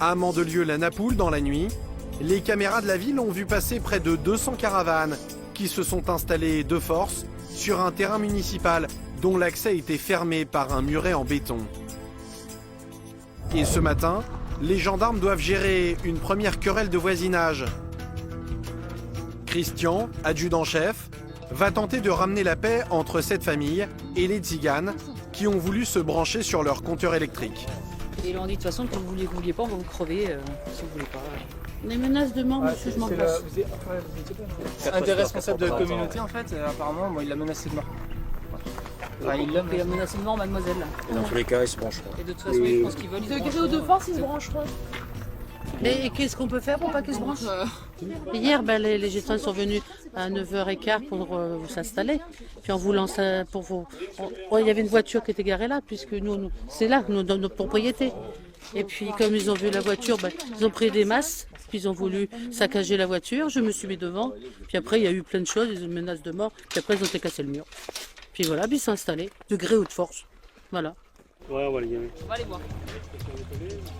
À Mandelieu-la-Napoule, dans la nuit, les caméras de la ville ont vu passer près de 200 caravanes qui se sont installées de force sur un terrain municipal dont l'accès était fermé par un muret en béton. Et ce matin, les gendarmes doivent gérer une première querelle de voisinage. Christian, adjudant-chef, va tenter de ramener la paix entre cette famille et les tziganes qui ont voulu se brancher sur leur compteur électrique. Et ils leur ont dit de toute façon, quand vous ne vouliez pas, on va vous crever si vous voulez pas. Les menaces de mort, monsieur, je m'en passe. Un des responsables de la communauté, en fait, apparemment, il a menacé de mort. Enfin, il a menacé de mort, mademoiselle. Et dans tous les cas, ils se brancheront. Et de toute façon, je pense qu'ils veulent. De gré ou de force, ils se brancheront. Et qu'est-ce qu'on peut faire pour pas qu'ils se branchent? Hier, les gitans sont venus à 9h15 pour s'installer. Puis en voulant ça pour vous. Il y avait une voiture qui était garée là, puisque nous c'est là, dans notre propriété. Et puis comme ils ont vu la voiture, ils ont pris des masses, puis ils ont voulu saccager la voiture. Je me suis mis devant. Puis après, il y a eu plein de choses, des menaces de mort. Puis après, ils ont été cassés le mur. Puis voilà, puis ils sont installés, de gré ou de force. Voilà. Ouais, on va les gagner. On va les voir.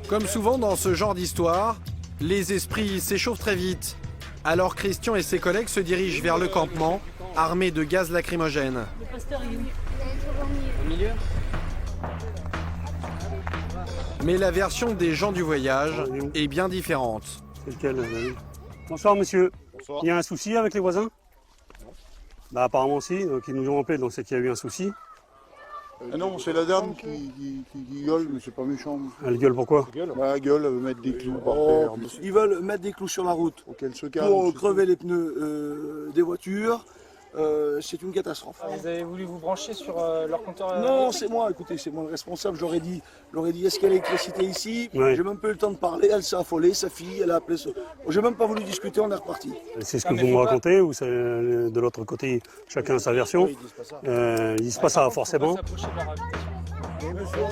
Comme souvent dans ce genre d'histoire, les esprits s'échauffent très vite. Alors Christian et ses collègues se dirigent vers le campement, armés de gaz lacrymogène. Le pasteur, il est où? Au milieu. Mais la version des gens du voyage est bien différente. C'est lequel, David? Bonsoir, monsieur. Bonsoir. Il y a un souci avec les voisins? Bah apparemment si, donc ils nous ont appelé, donc c'est qu'il y a eu un souci. Ah non, c'est la dame qui gueule, mais c'est pas méchant. Elle gueule pourquoi? Elle gueule, elle veut mettre des clous par terre. Ils veulent mettre des clous sur la route Pour qu'elle se calme. pour crever les pneus des voitures. C'est une catastrophe. Vous avez voulu vous brancher sur leur compteur? Non, c'est moi, écoutez, c'est moi le responsable. J'aurais dit est-ce qu'il y a l'électricité ici? Ouais. J'ai même pas eu le temps de parler, elle s'est affolée, sa fille, elle a appelé. J'ai même pas voulu discuter, on est reparti. C'est ce que vous me racontez ou c'est de l'autre côté, chacun a sa version? Ils disent pas ça forcément.